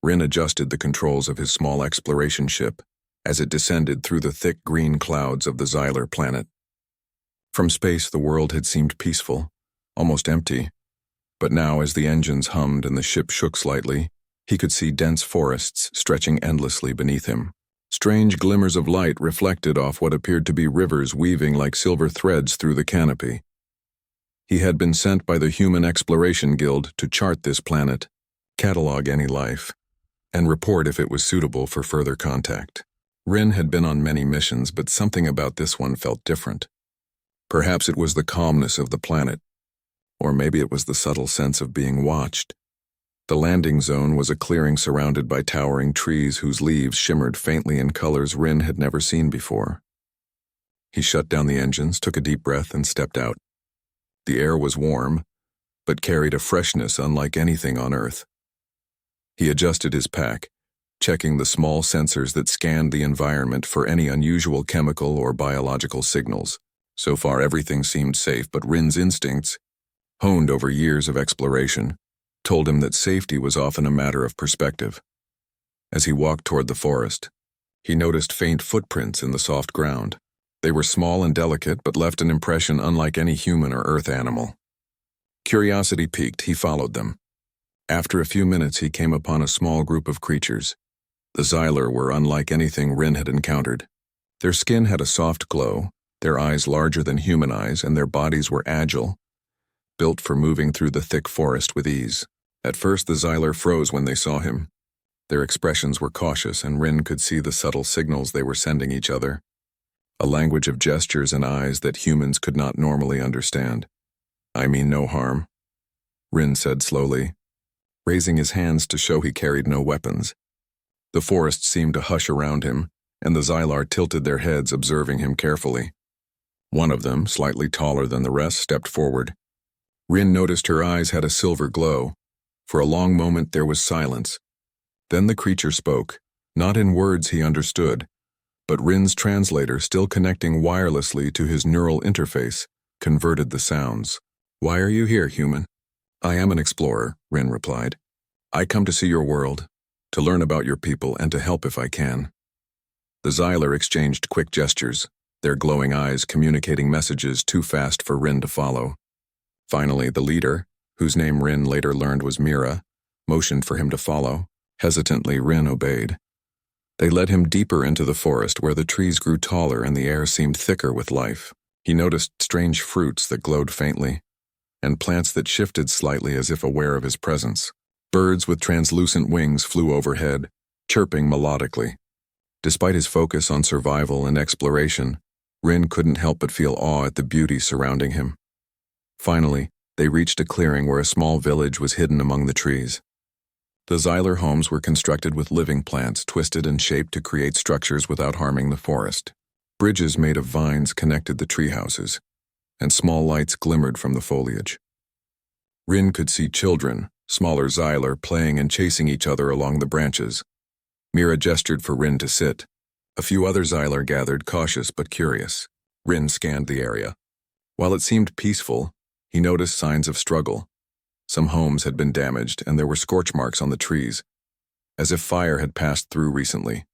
Rin adjusted the controls of his small exploration ship as it descended through the thick green clouds of the Xylar planet. From space, the world had seemed peaceful, almost empty, but now as the engines hummed and the ship shook slightly, he could see dense forests stretching endlessly beneath him. Strange glimmers of light reflected off what appeared to be rivers weaving like silver threads through the canopy. He had been sent by the Human Exploration Guild to chart this planet, catalog any life, and report if it was suitable for further contact. Rin had been on many missions, but something about this one felt different. Perhaps it was the calmness of the planet, or maybe it was the subtle sense of being watched. The landing zone was a clearing surrounded by towering trees whose leaves shimmered faintly in colors Rin had never seen before. He shut down the engines, took a deep breath, and stepped out. The air was warm, but carried a freshness unlike anything on Earth. He adjusted his pack, checking the small sensors that scanned the environment for any unusual chemical or biological signals. So far, everything seemed safe, but Rin's instincts, honed over years of exploration, told him that safety was often a matter of perspective. As he walked toward the forest, he noticed faint footprints in the soft ground. They were small and delicate, but left an impression unlike any human or earth animal. Curiosity piqued, he followed them. After a few minutes, he came upon a small group of creatures. The Xylar were unlike anything Rin had encountered. Their skin had a soft glow, their eyes larger than human eyes, and their bodies were agile, built for moving through the thick forest with ease. At first, the Xylar froze when they saw him. Their expressions were cautious, and Rin could see the subtle signals they were sending each other, a language of gestures and eyes that humans could not normally understand. "I mean no harm," Rin said slowly, raising his hands to show he carried no weapons. The forest seemed to hush around him, and the Xylar tilted their heads, observing him carefully. One of them, slightly taller than the rest, stepped forward. Rin noticed her eyes had a silver glow. For a long moment there was silence. Then the creature spoke, not in words he understood, but Rin's translator, still connecting wirelessly to his neural interface, converted the sounds. "Why are you here, human?" "I am an explorer," Rin replied. "I come to see your world, to learn about your people, and to help if I can." The Xylar exchanged quick gestures, their glowing eyes communicating messages too fast for Rin to follow. Finally, the leader, whose name Rin later learned was Mira, motioned for him to follow. Hesitantly, Rin obeyed. They led him deeper into the forest, where the trees grew taller and the air seemed thicker with life. He noticed strange fruits that glowed faintly, and plants that shifted slightly as if aware of his presence. Birds with translucent wings flew overhead, chirping melodically. Despite his focus on survival and exploration, Rin couldn't help but feel awe at the beauty surrounding him. Finally, they reached a clearing where a small village was hidden among the trees. The Xylar homes were constructed with living plants twisted and shaped to create structures without harming the forest. Bridges made of vines connected the tree houses, and small lights glimmered from the foliage. Rin could see children, smaller Xylar, playing and chasing each other along the branches. Mira gestured for Rin to sit. A few other Xylar gathered, cautious but curious. Rin scanned the area. While it seemed peaceful, he noticed signs of struggle. Some homes had been damaged, and there were scorch marks on the trees, as if fire had passed through recently.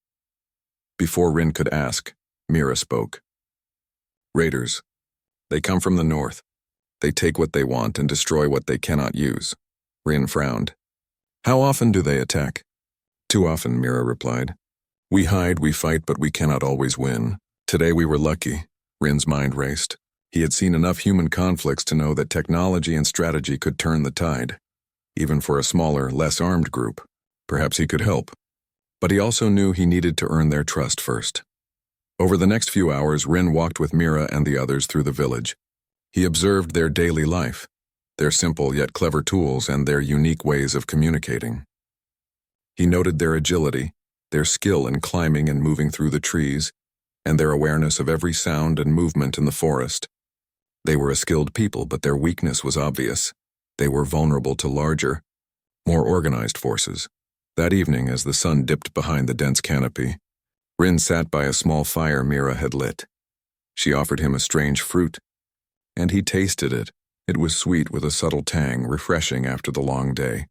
Before Rin could ask, Mira spoke. "Raiders. They come from the north. They take what they want and destroy what they cannot use." Rin frowned. "How often do they attack?" "Too often," Mira replied. "We hide, we fight, but we cannot always win. Today we were lucky." Rin's mind raced. He had seen enough human conflicts to know that technology and strategy could turn the tide, even for a smaller, less armed group. Perhaps he could help. But he also knew he needed to earn their trust first. Over the next few hours, Rin walked with Mira and the others through the village. He observed their daily life, their simple yet clever tools, and their unique ways of communicating. He noted their agility, their skill in climbing and moving through the trees, and their awareness of every sound and movement in the forest. They were a skilled people, but their weakness was obvious. They were vulnerable to larger, more organized forces. That evening, as the sun dipped behind the dense canopy, Rin sat by a small fire Mira had lit. She offered him a strange fruit, and he tasted it. It was sweet with a subtle tang, refreshing after the long day.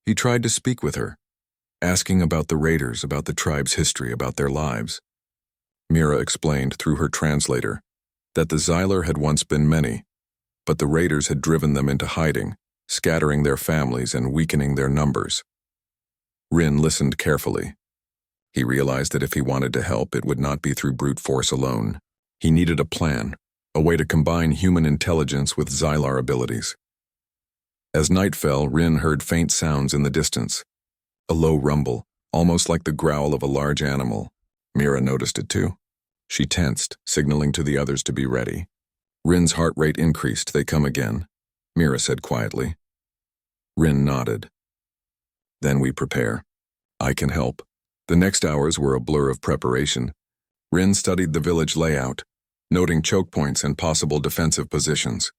He tried to speak with her, asking about the raiders, about the tribe's history, about their lives. Mira explained through her translator that the Xylar had once been many, but the raiders had driven them into hiding, scattering their families and weakening their numbers. Rin listened carefully. He realized that if he wanted to help, it would not be through brute force alone. He needed a plan, a way to combine human intelligence with Xylar abilities. As night fell, Rin heard faint sounds in the distance. A low rumble, almost like the growl of a large animal. Mira noticed it too. She tensed, signaling to the others to be ready. Rin's heart rate increased. They come again, Mira said quietly. Rin nodded. Then we prepare. I can help. The next hours were a blur of preparation. Rin studied the village layout, noting choke points and possible defensive positions.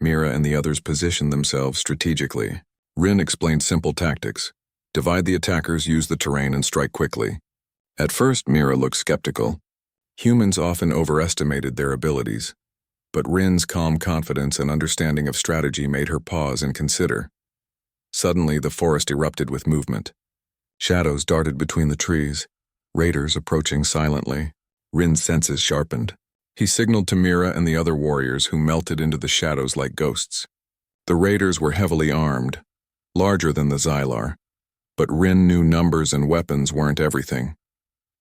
Mira and the others positioned themselves strategically. Rin explained simple tactics. Divide the attackers, use the terrain, and strike quickly. At first, Mira looked skeptical. Humans often overestimated their abilities, but Rin's calm confidence and understanding of strategy made her pause and consider. Suddenly, the forest erupted with movement. Shadows darted between the trees, raiders approaching silently. Rin's senses sharpened. He signaled to Mira and the other warriors, who melted into the shadows like ghosts. The raiders were heavily armed, larger than the Xylar, but Rin knew numbers and weapons weren't everything.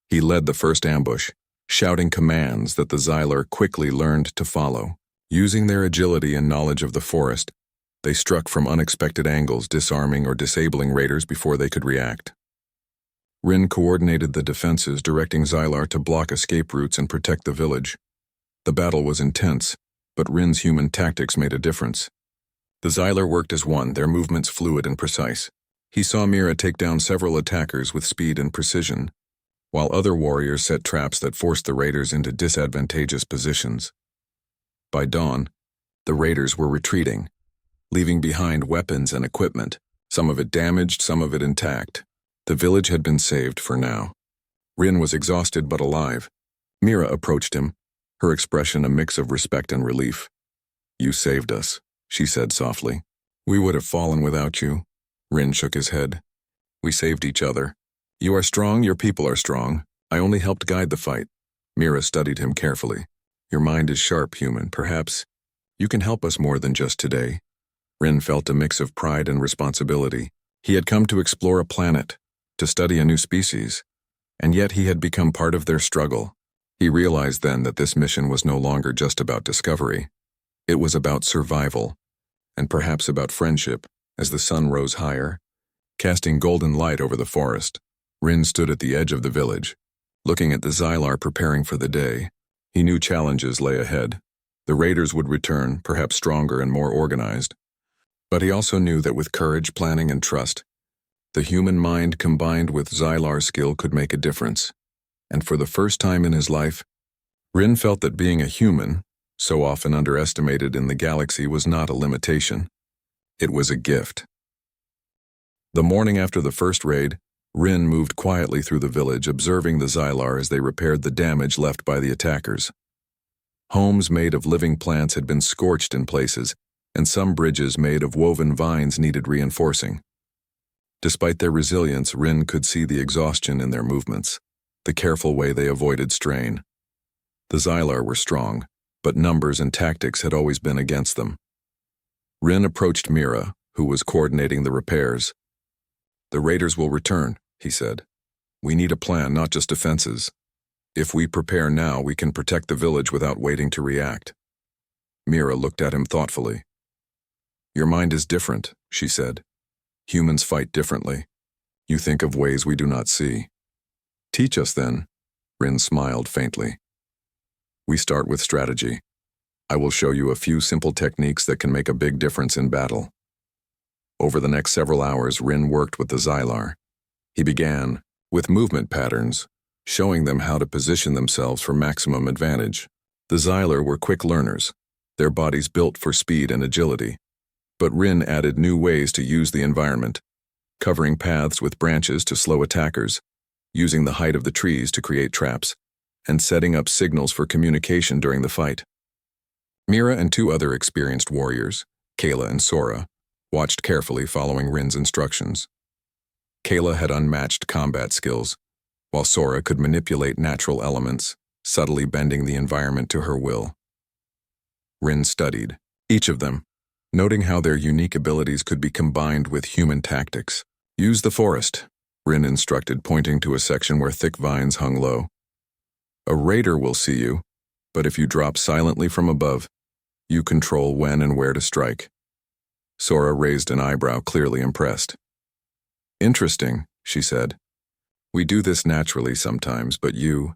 He led the first ambush, shouting commands that the Xylar quickly learned to follow. Using their agility and knowledge of the forest, they struck from unexpected angles, disarming or disabling raiders before they could react. Rin coordinated the defenses, directing Xylar to block escape routes and protect the village. The battle was intense, but Rin's human tactics made a difference. The Xylar worked as one, their movements fluid and precise. He saw Mira take down several attackers with speed and precision, while other warriors set traps that forced the raiders into disadvantageous positions. By dawn, the raiders were retreating, leaving behind weapons and equipment, some of it damaged, some of it intact. The village had been saved for now. Rin was exhausted but alive. Mira approached him, her expression a mix of respect and relief. You saved us, she said softly. We would have fallen without you. Rin shook his head. We saved each other. You are strong, your people are strong. I only helped guide the fight. Mira studied him carefully. Your mind is sharp, human. Perhaps you can help us more than just today. Rin felt a mix of pride and responsibility. He had come to explore a planet, to study a new species, and yet he had become part of their struggle. He realized then that this mission was no longer just about discovery. It was about survival, and perhaps about friendship. As the sun rose higher, casting golden light over the forest, Rin stood at the edge of the village, looking at the Xylar preparing for the day. He knew challenges lay ahead. The raiders would return, perhaps stronger and more organized. But he also knew that with courage, planning, and trust, the human mind combined with Xylar skill could make a difference. And for the first time in his life, Rin felt that being a human, so often underestimated in the galaxy, was not a limitation. It was a gift. The morning after the first raid, Rin moved quietly through the village, observing the Xylar as they repaired the damage left by the attackers. Homes made of living plants had been scorched in places, and some bridges made of woven vines needed reinforcing. Despite their resilience, Rin could see the exhaustion in their movements, the careful way they avoided strain. The Xylar were strong, but numbers and tactics had always been against them. Rin approached Mira, who was coordinating the repairs. The raiders will return, he said. We need a plan, not just defenses. If we prepare now, we can protect the village without waiting to react. Mira looked at him thoughtfully. Your mind is different, she said. Humans fight differently. You think of ways we do not see. Teach us then, Rin smiled faintly. We start with strategy. I will show you a few simple techniques that can make a big difference in battle. Over the next several hours, Rin worked with the Xylar. He began with movement patterns, showing them how to position themselves for maximum advantage. The Xylar were quick learners, their bodies built for speed and agility. But Rin added new ways to use the environment, covering paths with branches to slow attackers, using the height of the trees to create traps, and setting up signals for communication during the fight. Mira and two other experienced warriors, Kayla and Sora, watched carefully following Rin's instructions. Kayla had unmatched combat skills, while Sora could manipulate natural elements, subtly bending the environment to her will. Rin studied each of them, noting how their unique abilities could be combined with human tactics. Use the forest, Rin instructed, pointing to a section where thick vines hung low. A raider will see you, but if you drop silently from above, you control when and where to strike. Sora raised an eyebrow, clearly impressed. Interesting, she said. We do this naturally sometimes, but you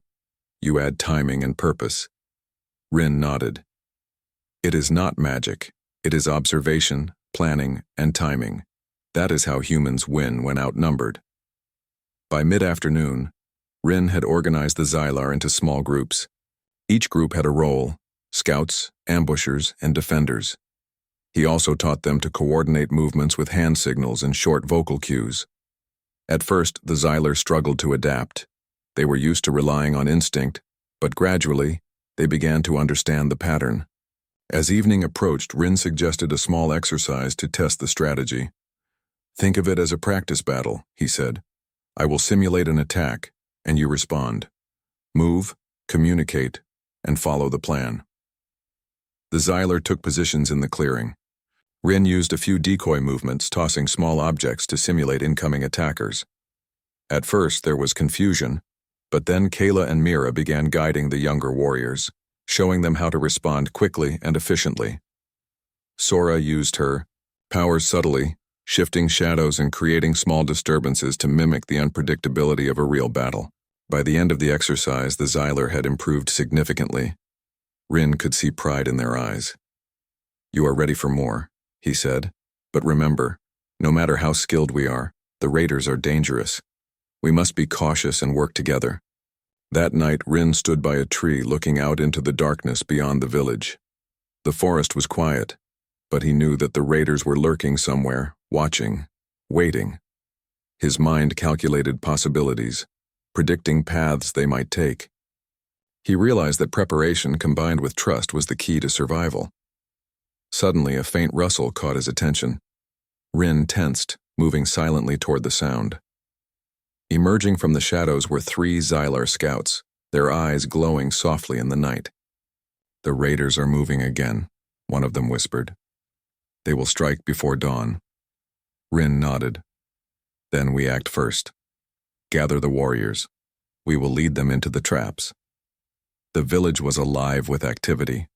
add timing and purpose. Rin nodded. It is not magic. It is observation, planning, and timing. That is how humans win when outnumbered. By mid-afternoon, Rin had organized the Xylar into small groups. Each group had a role: scouts, ambushers, and defenders. He also taught them to coordinate movements with hand signals and short vocal cues. At first, the Xylar struggled to adapt. They were used to relying on instinct, but gradually, they began to understand the pattern. As evening approached, Rin suggested a small exercise to test the strategy. Think of it as a practice battle, he said. I will simulate an attack, and you respond. Move, communicate, and follow the plan. The Xylar took positions in the clearing. Rin used a few decoy movements, tossing small objects to simulate incoming attackers. At first, there was confusion, but then Kayla and Mira began guiding the younger warriors, showing them how to respond quickly and efficiently. Sora used her powers subtly, shifting shadows and creating small disturbances to mimic the unpredictability of a real battle. By the end of the exercise, the Xylar had improved significantly. Rin could see pride in their eyes. You are ready for more, he said. But remember, no matter how skilled we are, the raiders are dangerous. We must be cautious and work together. That night, Rin stood by a tree looking out into the darkness beyond the village. The forest was quiet, but he knew that the raiders were lurking somewhere, watching, waiting. His mind calculated possibilities, predicting paths they might take. He realized that preparation combined with trust was the key to survival. Suddenly, a faint rustle caught his attention. Rin tensed, moving silently toward the sound. Emerging from the shadows were 3 Xylar scouts, their eyes glowing softly in the night. The raiders are moving again, one of them whispered. They will strike before dawn. Rin nodded. Then we act first. Gather the warriors. We will lead them into the traps. The village was alive with activity.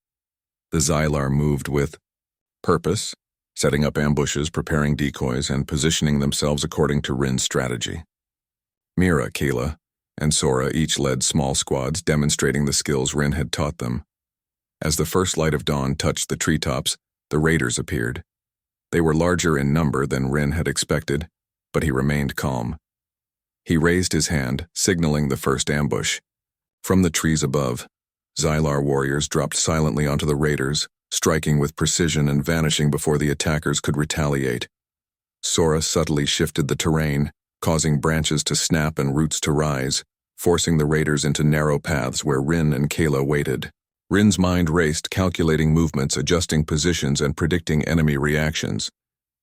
The Xylar moved with purpose, setting up ambushes, preparing decoys, and positioning themselves according to Rin's strategy. Mira, Kayla, and Sora each led small squads, demonstrating the skills Rin had taught them. As the first light of dawn touched the treetops, the raiders appeared. They were larger in number than Rin had expected, but he remained calm. He raised his hand, signaling the first ambush. From the trees above, Xylar warriors dropped silently onto the raiders, striking with precision and vanishing before the attackers could retaliate. Sora subtly shifted the terrain, causing branches to snap and roots to rise, forcing the raiders into narrow paths where Rin and Kayla waited. Rin's mind raced, calculating movements, adjusting positions, and predicting enemy reactions.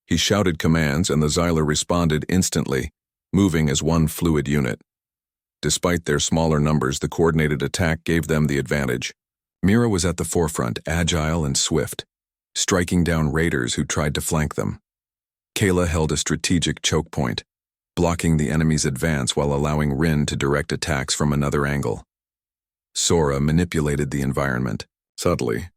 He shouted commands, and the Xylar responded instantly, moving as one fluid unit. Despite their smaller numbers, the coordinated attack gave them the advantage. Mira was at the forefront, agile and swift, striking down raiders who tried to flank them. Kayla held a strategic choke point, blocking the enemy's advance while allowing Rin to direct attacks from another angle. Sora manipulated the environment, subtly,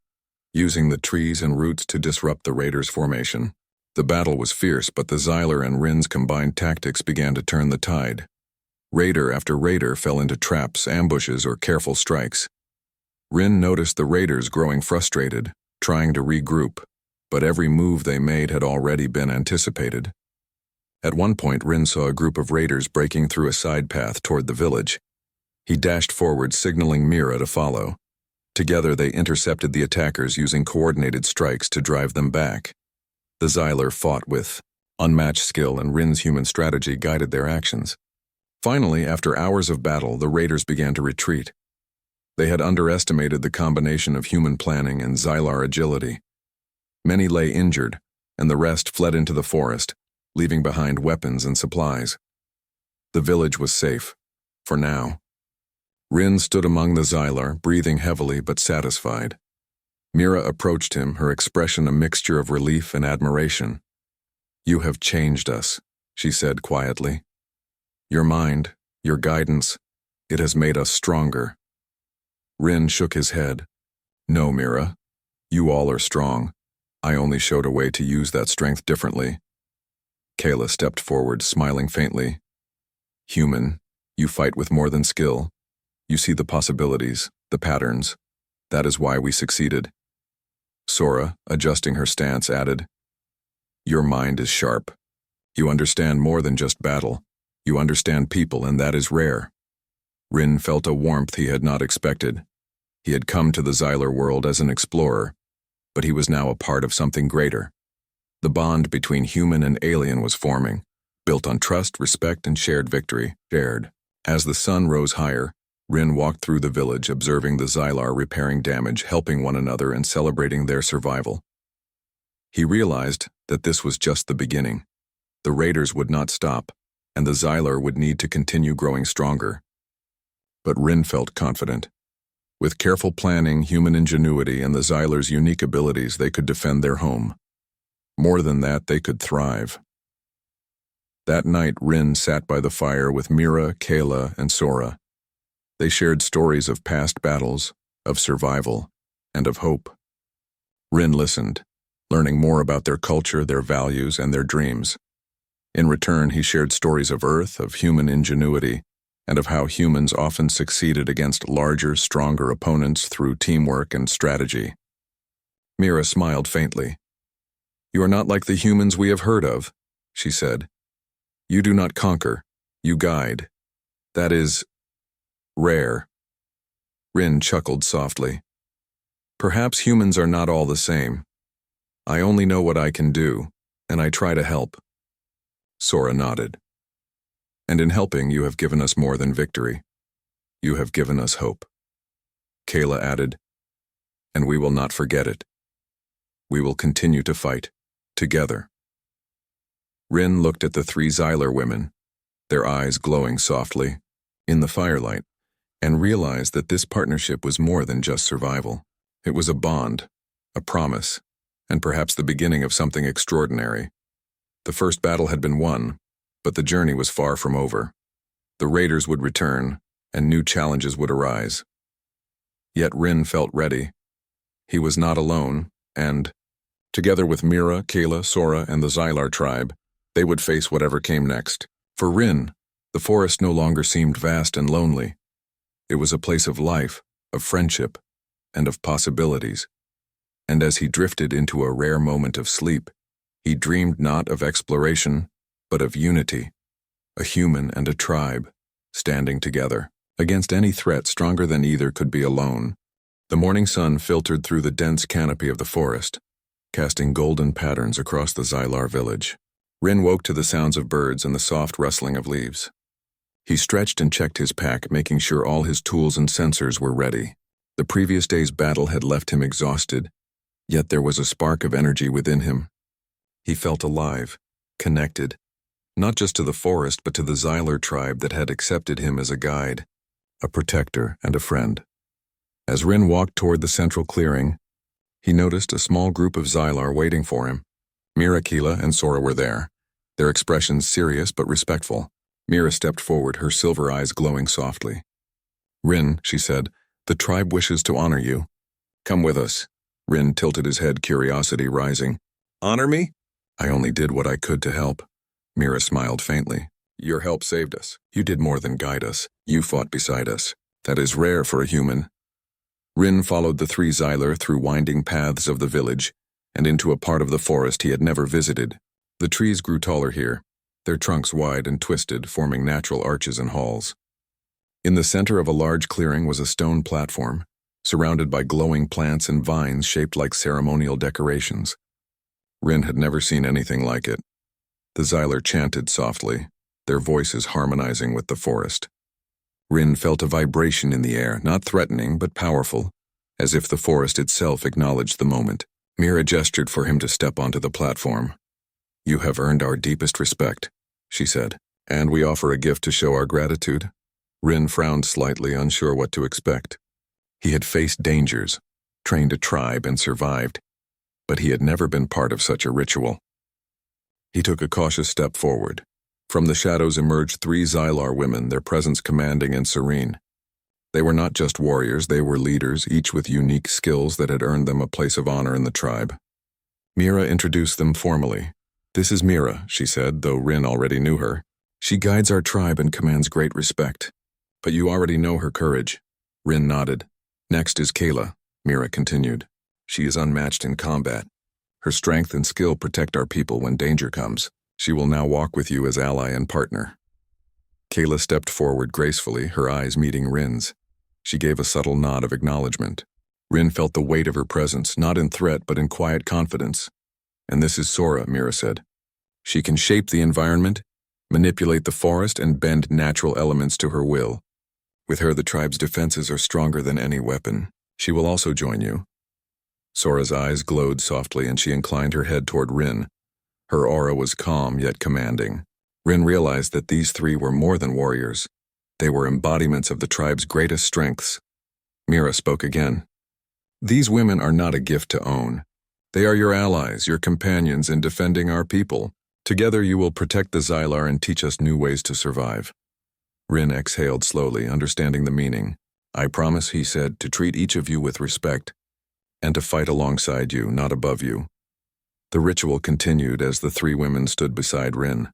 using the trees and roots to disrupt the raiders' formation. The battle was fierce, but the Xylar and Rin's combined tactics began to turn the tide. Raider after raider fell into traps, ambushes, or careful strikes. Rin noticed the raiders growing frustrated, trying to regroup, but every move they made had already been anticipated. At one point, Rin saw a group of raiders breaking through a side path toward the village. He dashed forward, signaling Mira to follow. Together, they intercepted the attackers using coordinated strikes to drive them back. The Xylar fought with unmatched skill, and Rin's human strategy guided their actions. Finally, after hours of battle, the raiders began to retreat. They had underestimated the combination of human planning and Xylar agility. Many lay injured, and the rest fled into the forest, leaving behind weapons and supplies. The village was safe. For now. Rin stood among the Xylar, breathing heavily but satisfied. Mira approached him, her expression a mixture of relief and admiration. "You have changed us," she said quietly. "Your mind, your guidance, it has made us stronger." Rin shook his head. "No, Mira. You all are strong. I only showed a way to use that strength differently." Kayla stepped forward, smiling faintly. "Human, you fight with more than skill. You see the possibilities, the patterns. That is why we succeeded." Sora, adjusting her stance, added, "Your mind is sharp. You understand more than just battle. You understand people, and that is rare." Rin felt a warmth he had not expected. He had come to the Xylar world as an explorer, but he was now a part of something greater. The bond between human and alien was forming, built on trust, respect, and shared victory. As the sun rose higher, Rin walked through the village, observing the Xylar repairing damage, helping one another, and celebrating their survival. He realized that this was just the beginning. The raiders would not stop, and the Xylar would need to continue growing stronger. But Rin felt confident. With careful planning, human ingenuity, and the Xylar's unique abilities, they could defend their home. More than that, they could thrive. That night, Rin sat by the fire with Mira, Kayla, and Sora. They shared stories of past battles, of survival, and of hope. Rin listened, learning more about their culture, their values, and their dreams. In return, he shared stories of Earth, of human ingenuity, and of how humans often succeeded against larger, stronger opponents through teamwork and strategy. Mira smiled faintly. "You are not like the humans we have heard of," she said. "You do not conquer, you guide. That is rare." Rin chuckled softly. "Perhaps humans are not all the same. I only know what I can do, and I try to help." Sora nodded. "And in helping, you have given us more than victory. You have given us hope." Kayla added, "And we will not forget it. We will continue to fight, together." Rin looked at the three Xylar women, their eyes glowing softly, in the firelight, and realized that this partnership was more than just survival. It was a bond, a promise, and perhaps the beginning of something extraordinary. The first battle had been won, but the journey was far from over. The raiders would return, and new challenges would arise. Yet Rin felt ready. He was not alone, and, together with Mira, Kayla, Sora, and the Xylar tribe, they would face whatever came next. For Rin, the forest no longer seemed vast and lonely. It was a place of life, of friendship, and of possibilities. And as he drifted into a rare moment of sleep, he dreamed not of exploration, but of unity, a human and a tribe, standing together, against any threat stronger than either could be alone. The morning sun filtered through the dense canopy of the forest, casting golden patterns across the Xylar village. Rin woke to the sounds of birds and the soft rustling of leaves. He stretched and checked his pack, making sure all his tools and sensors were ready. The previous day's battle had left him exhausted, yet there was a spark of energy within him. He felt alive, connected, not just to the forest but to the Xylar tribe that had accepted him as a guide, a protector, and a friend. As Rin walked toward the central clearing, he noticed a small group of Xylar waiting for him. Mira, Kayla, and Sora were there, their expressions serious but respectful. Mira stepped forward, her silver eyes glowing softly. "Rin," she said, "the tribe wishes to honor you. Come with us." Rin tilted his head, curiosity rising. "Honor me?" "I only did what I could to help." Mira smiled faintly. "Your help saved us. You did more than guide us. You fought beside us. That is rare for a human." Rin followed the three Xylar through winding paths of the village and into a part of the forest he had never visited. The trees grew taller here, their trunks wide and twisted, forming natural arches and halls. In the center of a large clearing was a stone platform, surrounded by glowing plants and vines shaped like ceremonial decorations. Rin had never seen anything like it. The Xylar chanted softly, their voices harmonizing with the forest. Rin felt a vibration in the air, not threatening but powerful, as if the forest itself acknowledged the moment. Mira gestured for him to step onto the platform. "You have earned our deepest respect," she said, And we offer a gift to show our gratitude. Rin frowned slightly, unsure what to expect. He had faced dangers, trained a tribe, and survived, but he had never been part of such a ritual. He took a cautious step forward. From the shadows emerged 3 Xylar women, their presence commanding and serene. They were not just warriors, they were leaders, each with unique skills that had earned them a place of honor in the tribe. Mira introduced them formally. "This is Mira," she said, though Rin already knew her. "She guides our tribe and commands great respect. But you already know her courage." Rin nodded. "Next is Kayla," Mira continued. "She is unmatched in combat. Her strength and skill protect our people when danger comes. She will now walk with you as ally and partner." Kayla stepped forward gracefully, her eyes meeting Rin's. She gave a subtle nod of acknowledgement. Rin felt the weight of her presence, not in threat but in quiet confidence. "And this is Sora," Mira said. "She can shape the environment, manipulate the forest, and bend natural elements to her will. With her, the tribe's defenses are stronger than any weapon. She will also join you." Sora's eyes glowed softly and she inclined her head toward Rin. Her aura was calm yet commanding. Rin realized that these 3 were more than warriors. They were embodiments of the tribe's greatest strengths. Mira spoke again. "These women are not a gift to own. They are your allies, your companions in defending our people. Together you will protect the Xylar and teach us new ways to survive." Rin exhaled slowly, understanding the meaning. "I promise," he said, "to treat each of you with respect, and to fight alongside you, not above you." The ritual continued as the 3 women stood beside Rin.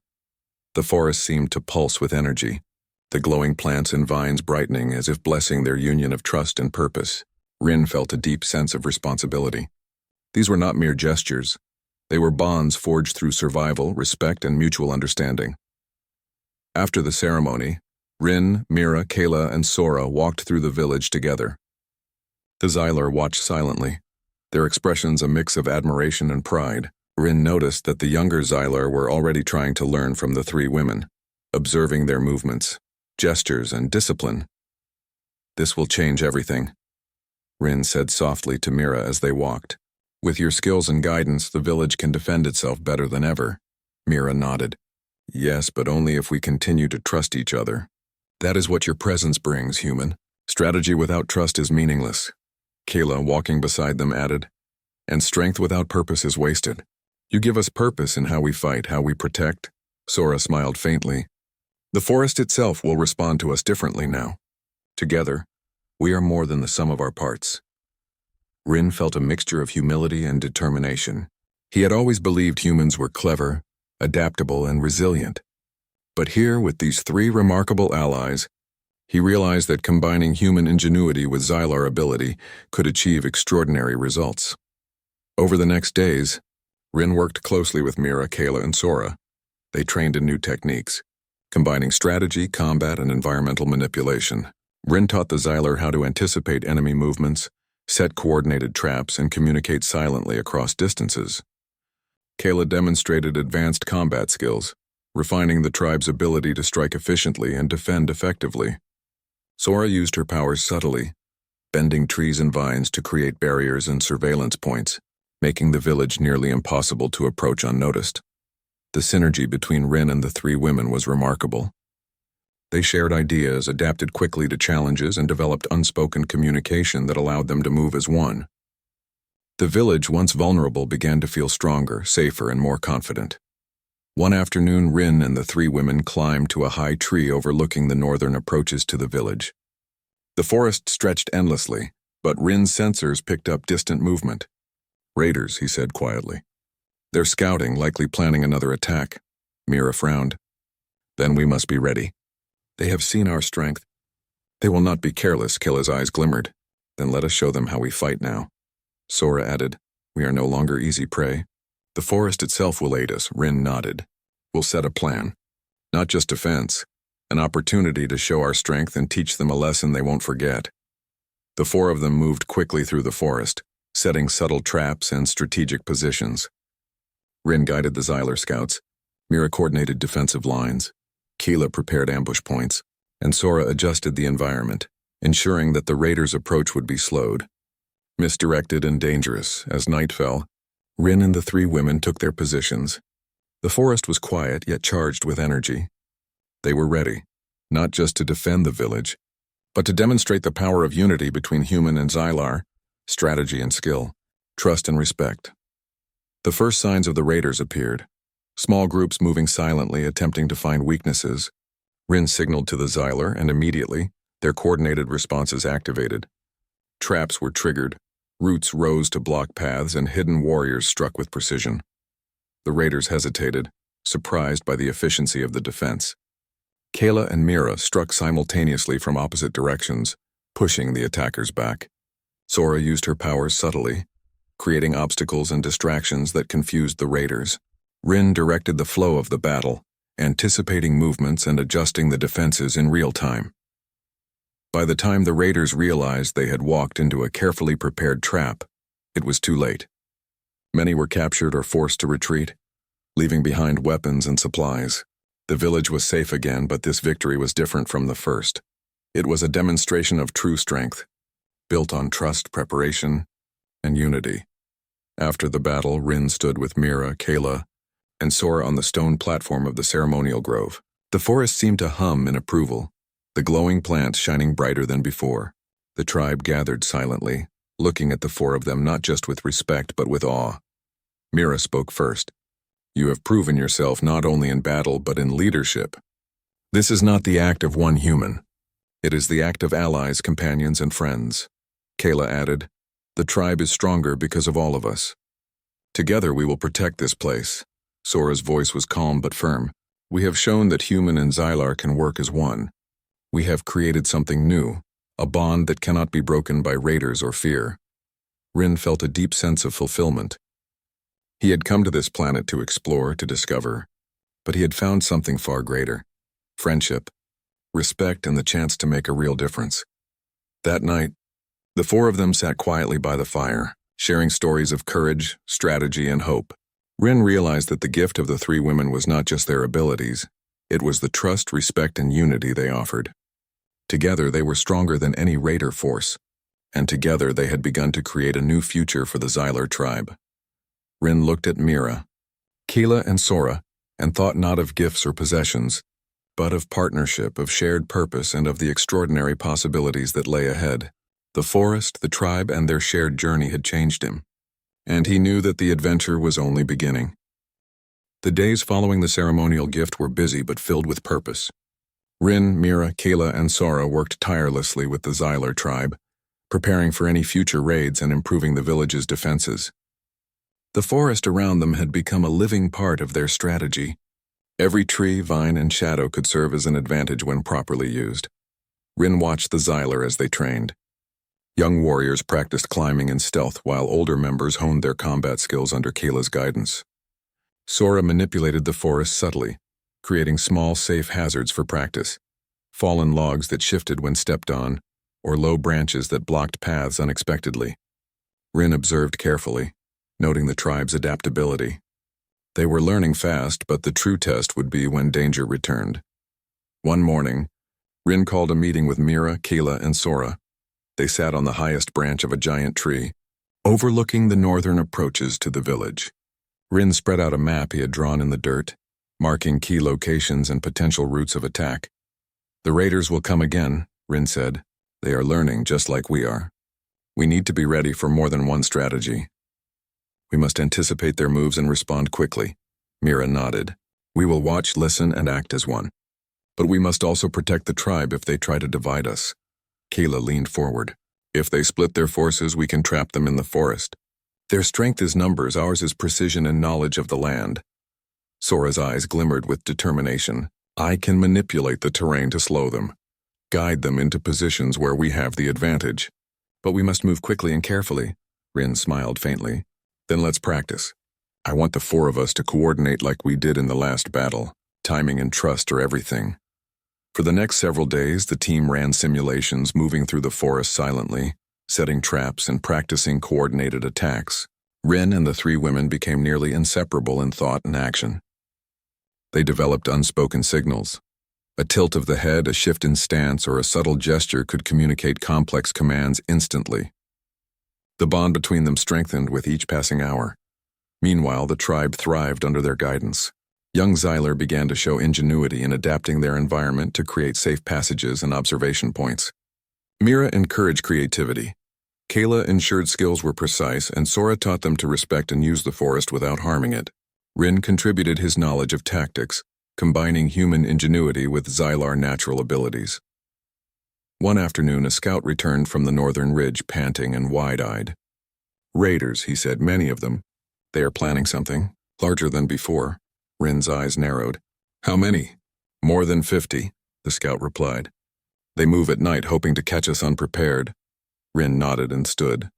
The forest seemed to pulse with energy, the glowing plants and vines brightening as if blessing their union of trust and purpose. Rin felt a deep sense of responsibility. These were not mere gestures. They were bonds forged through survival, respect, and mutual understanding. After the ceremony, Rin, Mira, Kayla, and Sora walked through the village together. The Xylar watched silently, their expressions a mix of admiration and pride. Rin noticed that the younger Xylar were already trying to learn from the 3 women, observing their movements, gestures, and discipline. "This will change everything," Rin said softly to Mira as they walked. "With your skills and guidance, the village can defend itself better than ever." Mira nodded. "Yes, but only if we continue to trust each other. That is what your presence brings, human. Strategy without trust is meaningless." Kayla, walking beside them, added, "And strength without purpose is wasted. You give us purpose in how we fight, how we protect." Sora smiled faintly. "The forest itself will respond to us differently now. Together, we are more than the sum of our parts." Rin felt a mixture of humility and determination. He had always believed humans were clever, adaptable, and resilient. But here, with these 3 remarkable allies, he realized that combining human ingenuity with Xylar ability could achieve extraordinary results. Over the next days, Rin worked closely with Mira, Kayla, and Sora. They trained in new techniques, combining strategy, combat, and environmental manipulation. Rin taught the Xylar how to anticipate enemy movements, set coordinated traps, and communicate silently across distances. Kayla demonstrated advanced combat skills, refining the tribe's ability to strike efficiently and defend effectively. Sora used her powers subtly, bending trees and vines to create barriers and surveillance points, making the village nearly impossible to approach unnoticed. The synergy between Rin and the 3 women was remarkable. They shared ideas, adapted quickly to challenges, and developed unspoken communication that allowed them to move as one. The village, once vulnerable, began to feel stronger, safer, and more confident. One afternoon, Rin and the 3 women climbed to a high tree overlooking the northern approaches to the village. The forest stretched endlessly, but Rin's sensors picked up distant movement. "Raiders," he said quietly. "They're scouting, likely planning another attack." Mira frowned. "Then we must be ready. They have seen our strength. They will not be careless." Kayla's eyes glimmered. "Then let us show them how we fight now." Sora added, "We are no longer easy prey. The forest itself will aid us." Rin nodded. "We'll set a plan. Not just defense, an opportunity to show our strength and teach them a lesson they won't forget." The 4 of them moved quickly through the forest, setting subtle traps and strategic positions. Rin guided the Xylar scouts, Mira coordinated defensive lines, Kayla prepared ambush points, and Sora adjusted the environment, ensuring that the raiders' approach would be slowed. Misdirected and dangerous, as night fell, Rin and the 3 women took their positions. The forest was quiet yet charged with energy. They were ready, not just to defend the village, but to demonstrate the power of unity between human and Xylar, strategy and skill, trust and respect. The first signs of the raiders appeared, small groups moving silently, attempting to find weaknesses. Rin signaled to the Xylar, and immediately, their coordinated responses activated. Traps were triggered, roots rose to block paths, and hidden warriors struck with precision. The raiders hesitated, surprised by the efficiency of the defense. Kayla and Mira struck simultaneously from opposite directions, pushing the attackers back. Sora used her powers subtly, creating obstacles and distractions that confused the raiders. Rin directed the flow of the battle, anticipating movements and adjusting the defenses in real time. By the time the raiders realized they had walked into a carefully prepared trap, it was too late. Many were captured or forced to retreat, leaving behind weapons and supplies. The village was safe again, but this victory was different from the first. It was a demonstration of true strength, built on trust, preparation, and unity. After the battle, Rin stood with Mira, Kayla, and Sora on the stone platform of the ceremonial grove. The forest seemed to hum in approval, the glowing plants shining brighter than before. The tribe gathered silently, looking at the four of them not just with respect but with awe. Mira spoke first. "You have proven yourself not only in battle but in leadership. This is not the act of one human. It is the act of allies, companions, and friends." Kayla added, "The tribe is stronger because of all of us. Together we will protect this place." Sora's voice was calm but firm. "We have shown that human and Xylar can work as one. We have created something new, a bond that cannot be broken by raiders or fear." Rin felt a deep sense of fulfillment. He had come to this planet to explore, to discover, but he had found something far greater: friendship, respect, and the chance to make a real difference. That night, the four of them sat quietly by the fire, sharing stories of courage, strategy, and hope. Rin realized that the gift of the three women was not just their abilities, it was the trust, respect, and unity they offered. Together they were stronger than any raider force, and together they had begun to create a new future for the Xylar tribe. Rin looked at Mira, Kayla, and Sora, and thought not of gifts or possessions, but of partnership, of shared purpose, and of the extraordinary possibilities that lay ahead. The forest, the tribe, and their shared journey had changed him, and he knew that the adventure was only beginning. The days following the ceremonial gift were busy but filled with purpose. Rin, Mira, Kayla, and Sora worked tirelessly with the Xylar tribe, preparing for any future raids and improving the village's defenses. The forest around them had become a living part of their strategy. Every tree, vine, and shadow could serve as an advantage when properly used. Rin watched the Xylar as they trained. Young warriors practiced climbing and stealth while older members honed their combat skills under Kayla's guidance. Sora manipulated the forest subtly, creating small, safe hazards for practice: fallen logs that shifted when stepped on, or low branches that blocked paths unexpectedly. Rin observed carefully, noting the tribe's adaptability. They were learning fast, but the true test would be when danger returned. One morning, Rin called a meeting with Mira, Kayla, and Sora. They sat on the highest branch of a giant tree, overlooking the northern approaches to the village. Rin spread out a map he had drawn in the dirt, marking key locations and potential routes of attack. "The raiders will come again," Rin said. "They are learning just like we are. We need to be ready for more than one strategy. We must anticipate their moves and respond quickly." Mira nodded. "We will watch, listen, and act as one. But we must also protect the tribe if they try to divide us." Kayla leaned forward. "If they split their forces, we can trap them in the forest. Their strength is numbers, ours is precision and knowledge of the land." Sora's eyes glimmered with determination. "I can manipulate the terrain to slow them, guide them into positions where we have the advantage. But we must move quickly and carefully." Rin smiled faintly. "Then let's practice. I want the four of us to coordinate like we did in the last battle. Timing and trust are everything." For the next several days, the team ran simulations, moving through the forest silently, setting traps and practicing coordinated attacks. Rin and the three women became nearly inseparable in thought and action. They developed unspoken signals. A tilt of the head, a shift in stance, or a subtle gesture could communicate complex commands instantly. The bond between them strengthened with each passing hour. Meanwhile, the tribe thrived under their guidance. Young Xyler began to show ingenuity in adapting their environment to create safe passages and observation points. Mira encouraged creativity. Kayla ensured skills were precise, and Sora taught them to respect and use the forest without harming it. Rin contributed his knowledge of tactics, combining human ingenuity with Xylar natural abilities. One afternoon, a scout returned from the northern ridge, panting and wide-eyed. "Raiders," he said, "many of them. They are planning something, larger than before." Rin's eyes narrowed. "How many?" "More than 50, the scout replied. "They move at night, hoping to catch us unprepared." Rin nodded and stood.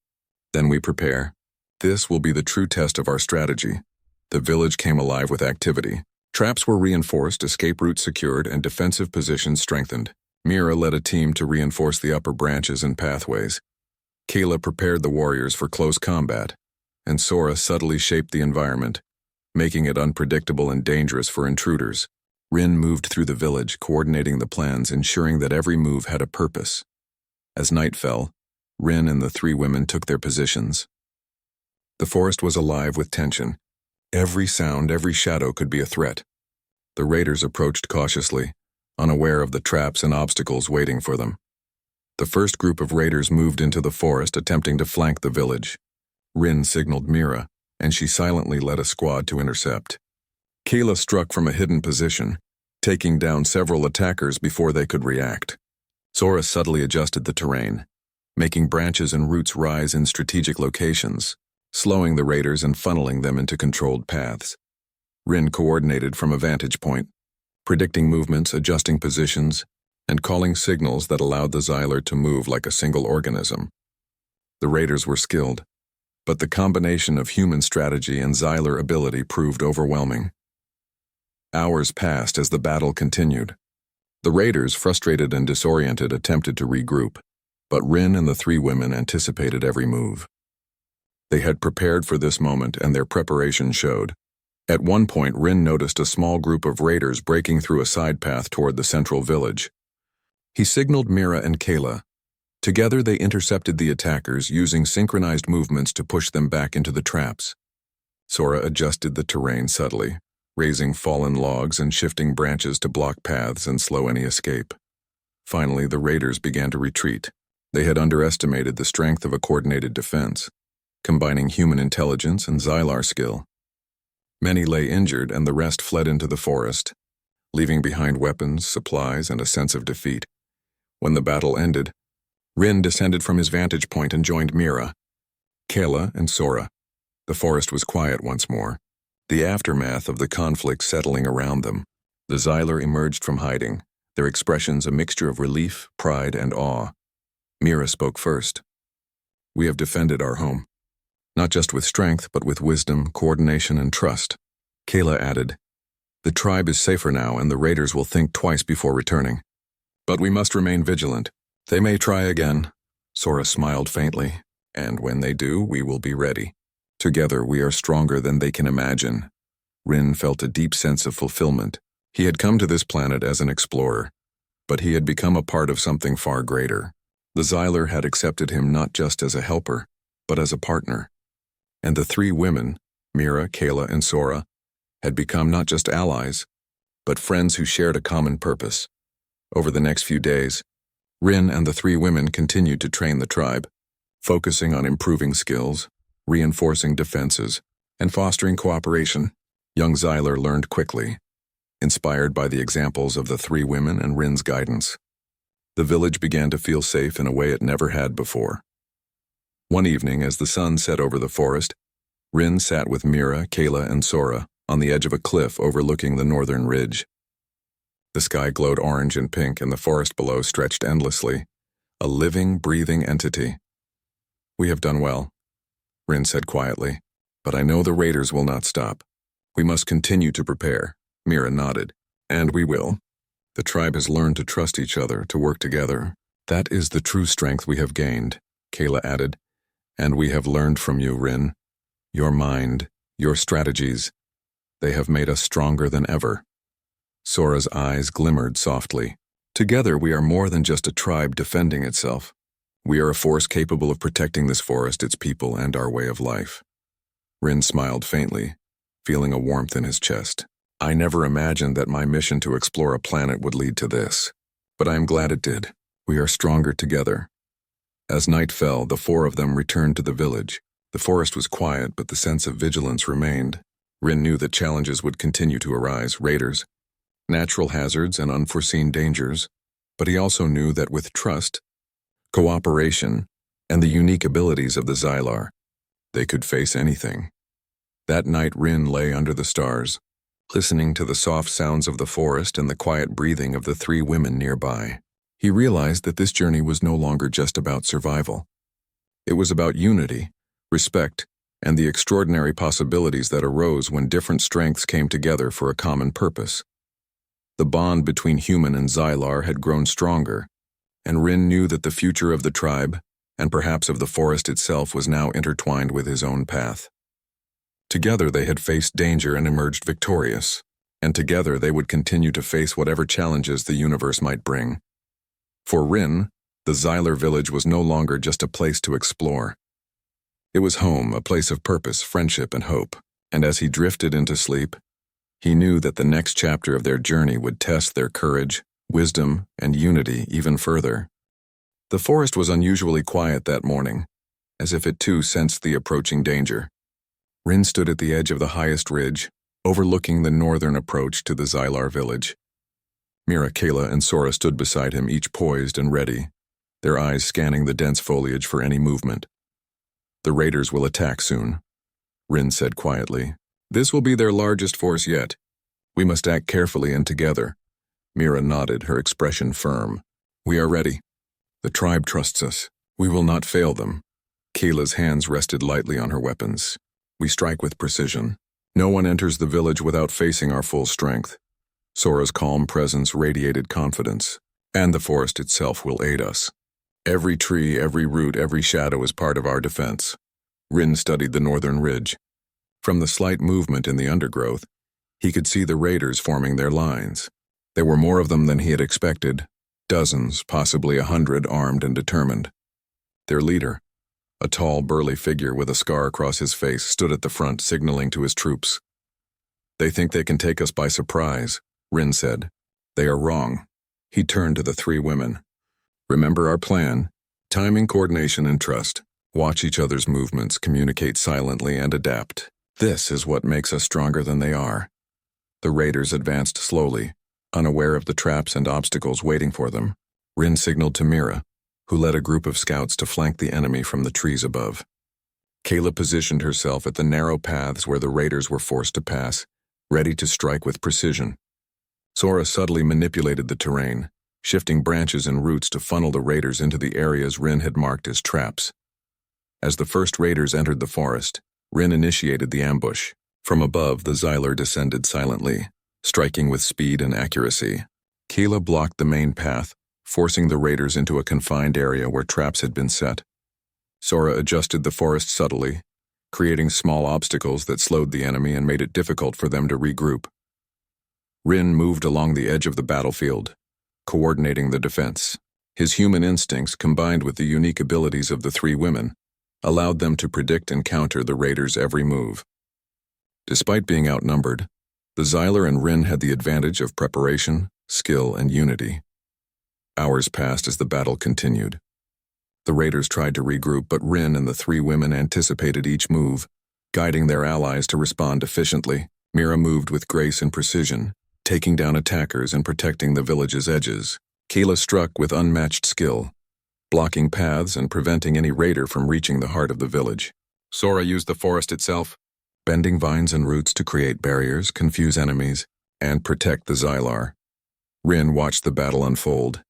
"Then we prepare. This will be the true test of our strategy." The village came alive with activity. Traps were reinforced, escape routes secured, and defensive positions strengthened. Mira led a team to reinforce the upper branches and pathways. Kayla prepared the warriors for close combat, and Sora subtly shaped the environment, making it unpredictable and dangerous for intruders. Rin moved through the village, coordinating the plans, ensuring that every move had a purpose. As night fell, Rin and the three women took their positions. The forest was alive with tension. Every sound, every shadow could be a threat. The raiders approached cautiously, unaware of the traps and obstacles waiting for them. The first group of raiders moved into the forest, attempting to flank the village. Rin signaled Mira, and she silently led a squad to intercept. Kayla struck from a hidden position, taking down several attackers before they could react. Sora subtly adjusted the terrain, making branches and roots rise in strategic locations, slowing the raiders and funneling them into controlled paths. Rin coordinated from a vantage point, predicting movements, adjusting positions, and calling signals that allowed the Xyler to move like a single organism. The raiders were skilled, but the combination of human strategy and Xyler ability proved overwhelming. Hours passed as the battle continued. The raiders, frustrated and disoriented, attempted to regroup, but Rin and the three women anticipated every move. They had prepared for this moment, and their preparation showed. At one point, Rin noticed a small group of raiders breaking through a side path toward the central village. He signaled Mira and Kayla. Together they intercepted the attackers, using synchronized movements to push them back into the traps. Sora adjusted the terrain subtly, raising fallen logs and shifting branches to block paths and slow any escape. Finally, the raiders began to retreat. They had underestimated the strength of a coordinated defense, combining human intelligence and Xylar skill. Many lay injured, and the rest fled into the forest, leaving behind weapons, supplies, and a sense of defeat. When the battle ended, Rin descended from his vantage point and joined Mira, Kayla, and Sora. The forest was quiet once more, the aftermath of the conflict settling around them. The Xyler emerged from hiding, their expressions a mixture of relief, pride, and awe. Mira spoke first. "We have defended our home, not just with strength, but with wisdom, coordination, and trust." Kayla added, "The tribe is safer now, and the raiders will think twice before returning. But we must remain vigilant. They may try again." Sora smiled faintly, "And when they do, we will be ready. Together we are stronger than they can imagine." Rin felt a deep sense of fulfillment. He had come to this planet as an explorer, but he had become a part of something far greater. The Xyler had accepted him not just as a helper, but as a partner. And the three women, Mira, Kayla, and Sora, had become not just allies, but friends who shared a common purpose. Over the next few days, Rin and the three women continued to train the tribe, focusing on improving skills, reinforcing defenses, and fostering cooperation. Young Xyler learned quickly, inspired by the examples of the three women and Rin's guidance. The village began to feel safe in a way it never had before. One evening, as the sun set over the forest, Rin sat with Mira, Kayla, and Sora on the edge of a cliff overlooking the northern ridge. The sky glowed orange and pink, and the forest below stretched endlessly, a living, breathing entity. "We have done well," Rin said quietly, "but I know the raiders will not stop. We must continue to prepare." Mira nodded. "And we will. The tribe has learned to trust each other, to work together. That is the true strength we have gained," Kayla added. "And we have learned from you, Rin. Your mind, your strategies, they have made us stronger than ever." Sora's eyes glimmered softly. "Together we are more than just a tribe defending itself. We are a force capable of protecting this forest, its people, and our way of life." Rin smiled faintly, feeling a warmth in his chest. I never imagined that my mission to explore a planet would lead to this. But I am glad it did. We are stronger together. As night fell, the four of them returned to the village. The forest was quiet, but the sense of vigilance remained. Rin knew that challenges would continue to arise, raiders, natural hazards, and unforeseen dangers. But he also knew that with trust, cooperation, and the unique abilities of the Xylar, they could face anything. That night Rin lay under the stars, listening to the soft sounds of the forest and the quiet breathing of the three women nearby. He realized that this journey was no longer just about survival. It was about unity, respect, and the extraordinary possibilities that arose when different strengths came together for a common purpose. The bond between human and Xylar had grown stronger, and Rin knew that the future of the tribe, and perhaps of the forest itself, was now intertwined with his own path. Together they had faced danger and emerged victorious, and together they would continue to face whatever challenges the universe might bring. For Rin, the Xylar village was no longer just a place to explore. It was home, a place of purpose, friendship, and hope, and as he drifted into sleep, he knew that the next chapter of their journey would test their courage, wisdom, and unity even further. The forest was unusually quiet that morning, as if it too sensed the approaching danger. Rin stood at the edge of the highest ridge, overlooking the northern approach to the Xylar village. Mira, Kayla, and Sora stood beside him, each poised and ready, their eyes scanning the dense foliage for any movement. "The raiders will attack soon," Rin said quietly. "This will be their largest force yet. We must act carefully and together." Mira nodded, her expression firm. "We are ready. The tribe trusts us. We will not fail them." Kayla's hands rested lightly on her weapons. "We strike with precision. No one enters the village without facing our full strength." Sora's calm presence radiated confidence, and the forest itself will aid us. "Every tree, every root, every shadow is part of our defense." Rin studied the northern ridge. From the slight movement in the undergrowth, he could see the raiders forming their lines. There were more of them than he had expected, dozens, possibly 100, armed and determined. Their leader, a tall, burly figure with a scar across his face, stood at the front, signaling to his troops. "They think they can take us by surprise," Rin said. "They are wrong." He turned to the three women. "Remember our plan: timing, coordination, and trust. Watch each other's movements, communicate silently, and adapt. This is what makes us stronger than they are." The raiders advanced slowly, unaware of the traps and obstacles waiting for them. Rin signaled to Mira, who led a group of scouts to flank the enemy from the trees above. Kayla positioned herself at the narrow paths where the raiders were forced to pass, ready to strike with precision. Sora subtly manipulated the terrain, shifting branches and roots to funnel the raiders into the areas Rin had marked as traps. As the first raiders entered the forest, Rin initiated the ambush. From above, the Xylar descended silently, striking with speed and accuracy. Kayla blocked the main path, forcing the raiders into a confined area where traps had been set. Sora adjusted the forest subtly, creating small obstacles that slowed the enemy and made it difficult for them to regroup. Rin moved along the edge of the battlefield, coordinating the defense. His human instincts, combined with the unique abilities of the three women, allowed them to predict and counter the raiders' every move. Despite being outnumbered, the Xylar and Rin had the advantage of preparation, skill, and unity. Hours passed as the battle continued. The raiders tried to regroup, but Rin and the three women anticipated each move, guiding their allies to respond efficiently. Mira moved with grace and precision, taking down attackers and protecting the village's edges. Kayla struck with unmatched skill, blocking paths and preventing any raider from reaching the heart of the village. Sora used the forest itself, bending vines and roots to create barriers, confuse enemies, and protect the Xylar. Rin watched the battle unfold,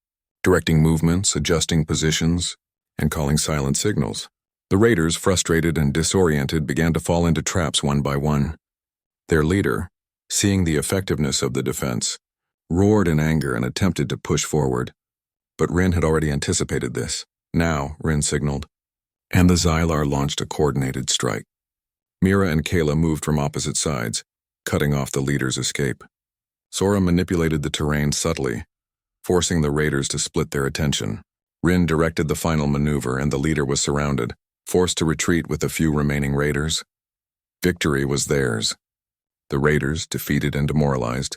directing movements, adjusting positions, and calling silent signals. The raiders, frustrated and disoriented, began to fall into traps one by one. Their leader, seeing the effectiveness of the defense, roared in anger and attempted to push forward. But Rin had already anticipated this. "Now," Rin signaled, and the Xylar launched a coordinated strike. Mira and Kayla moved from opposite sides, cutting off the leader's escape. Sora manipulated the terrain subtly, forcing the raiders to split their attention. Rin directed the final maneuver, and the leader was surrounded, forced to retreat with the few remaining raiders. Victory was theirs. The raiders, defeated and demoralized,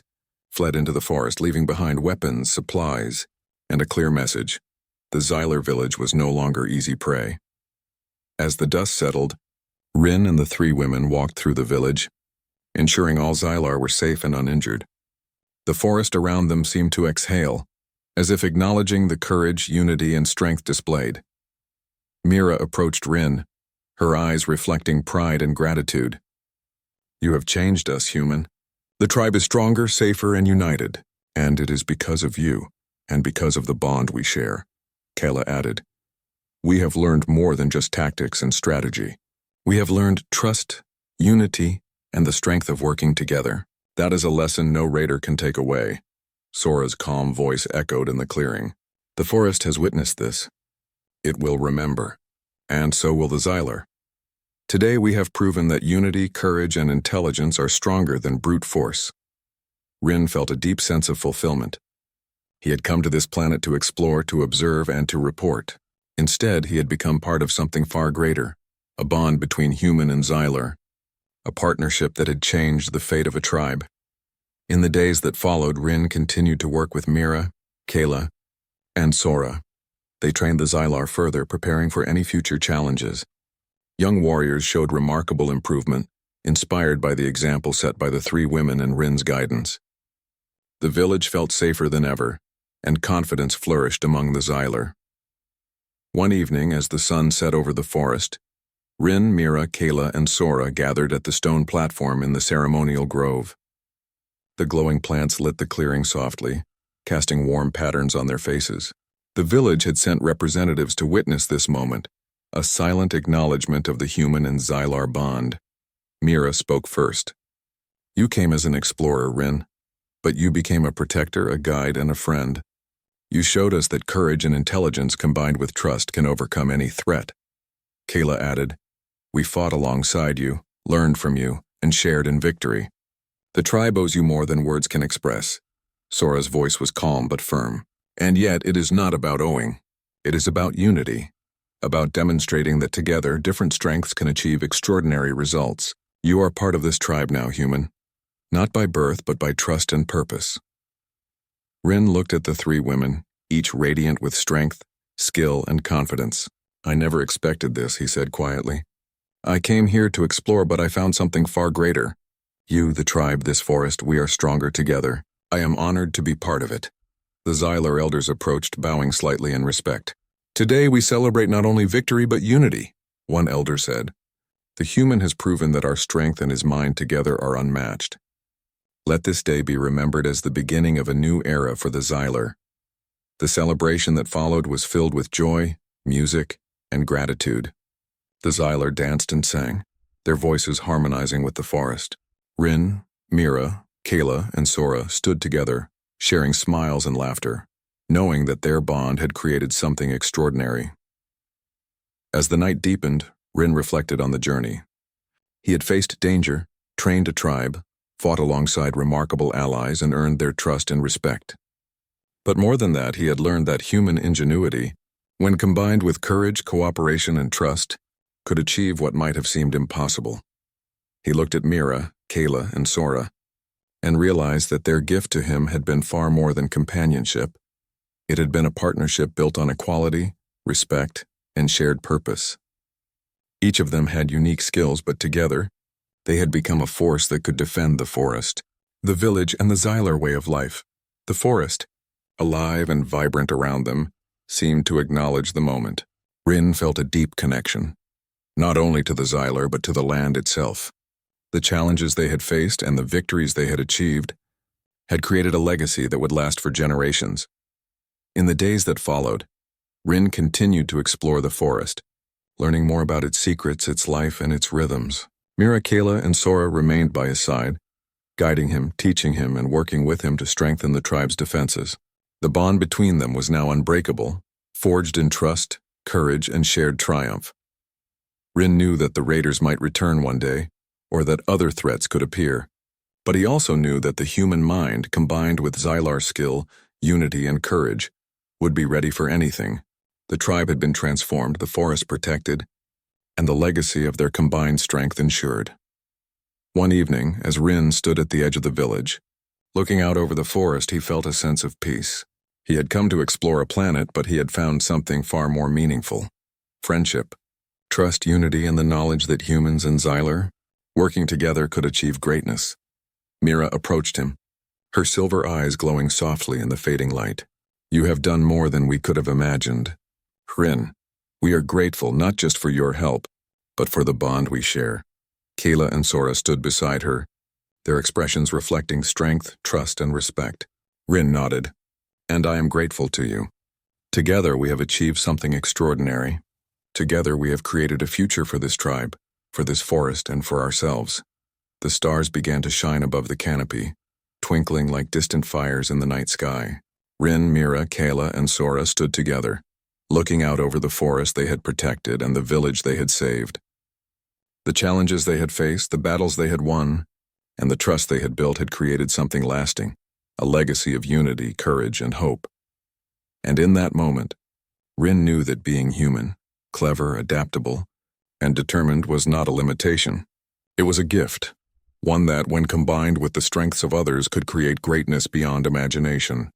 fled into the forest, leaving behind weapons, supplies, and a clear message. The Xylar village was no longer easy prey. As the dust settled, Rin and the three women walked through the village, ensuring all Xylar were safe and uninjured. The forest around them seemed to exhale, as if acknowledging the courage, unity, and strength displayed. Mira approached Rin, her eyes reflecting pride and gratitude. "You have changed us, human. The tribe is stronger, safer, and united, and it is because of you, and because of the bond we share," Kayla added. "We have learned more than just tactics and strategy. We have learned trust, unity, and the strength of working together. That is a lesson no raider can take away." Sora's calm voice echoed in the clearing. "The forest has witnessed this. It will remember, and so will the Xylar. Today we have proven that unity, courage, and intelligence are stronger than brute force." Rin felt a deep sense of fulfillment. He had come to this planet to explore, to observe, and to report. Instead, he had become part of something far greater, a bond between human and Xylar, a partnership that had changed the fate of a tribe. In the days that followed, Rin continued to work with Mira, Kayla, and Sora. They trained the Xylar further, preparing for any future challenges. Young warriors showed remarkable improvement, inspired by the example set by the three women and Rin's guidance. The village felt safer than ever, and confidence flourished among the Xylar. One evening, as the sun set over the forest, Rin, Mira, Kayla, and Sora gathered at the stone platform in the ceremonial grove. The glowing plants lit the clearing softly, casting warm patterns on their faces. The village had sent representatives to witness this moment, a silent acknowledgement of the human and Xylar bond. Mira spoke first. "You came as an explorer, Rin, but you became a protector, a guide, and a friend. You showed us that courage and intelligence combined with trust can overcome any threat." Kayla added, "We fought alongside you, learned from you, and shared in victory. The tribe owes you more than words can express." Sora's voice was calm but firm. "And yet it is not about owing. It is about unity, about demonstrating that together different strengths can achieve extraordinary results. You are part of this tribe now, human, not by birth but by trust and purpose." Rin looked at the three women, each radiant with strength, skill, and confidence. "I never expected this," he said quietly. "I came here to explore, but I found something far greater. You, the tribe, this forest, we are stronger together. I am honored to be part of it." The Xylar elders approached, bowing slightly in respect. "Today we celebrate not only victory but unity," one elder said. "The human has proven that our strength and his mind together are unmatched. Let this day be remembered as the beginning of a new era for the Xylar." The celebration that followed was filled with joy, music, and gratitude. The Xylar danced and sang, their voices harmonizing with the forest. Rin, Mira, Kayla, and Sora stood together, sharing smiles and laughter, knowing that their bond had created something extraordinary. As the night deepened, Rin reflected on the journey. He had faced danger, trained a tribe, fought alongside remarkable allies, and earned their trust and respect. But more than that, he had learned that human ingenuity, when combined with courage, cooperation, and trust, could achieve what might have seemed impossible. He looked at Mira, Kayla, and Sora, and realized that their gift to him had been far more than companionship. It had been a partnership built on equality, respect, and shared purpose. Each of them had unique skills, but together, they had become a force that could defend the forest, the village, and the Xylar way of life. The forest, alive and vibrant around them, seemed to acknowledge the moment. Rin felt a deep connection, not only to the Xylar but to the land itself. The challenges they had faced and the victories they had achieved had created a legacy that would last for generations. In the days that followed, Rin continued to explore the forest, learning more about its secrets, its life, and its rhythms. Mira, Kayla, and Sora remained by his side, guiding him, teaching him, and working with him to strengthen the tribe's defenses. The bond between them was now unbreakable, forged in trust, courage, and shared triumph. Rin knew that the raiders might return one day, or that other threats could appear. But he also knew that the human mind, combined with Xylar skill, unity, and courage, would be ready for anything. The tribe had been transformed, the forest protected, and the legacy of their combined strength ensured. One evening, as Rin stood at the edge of the village, looking out over the forest, he felt a sense of peace. He had come to explore a planet, but he had found something far more meaningful. Friendship, trust, unity, and the knowledge that humans and Xylar, working together, could achieve greatness. Mira approached him, her silver eyes glowing softly in the fading light. You have done more than we could have imagined. Rin, we are grateful not just for your help, but for the bond we share. Kayla and Sora stood beside her, their expressions reflecting strength, trust, and respect. Rin nodded. And I am grateful to you. Together we have achieved something extraordinary. Together we have created a future for this tribe, for this forest, and for ourselves. The stars began to shine above the canopy, twinkling like distant fires in the night sky. Rin, Mira, Kayla, and Sora stood together, looking out over the forest they had protected and the village they had saved. The challenges they had faced, the battles they had won, and the trust they had built had created something lasting, a legacy of unity, courage, and hope. And in that moment, Rin knew that being human, clever, adaptable, and determined was not a limitation. It was a gift, one that, when combined with the strengths of others, could create greatness beyond imagination.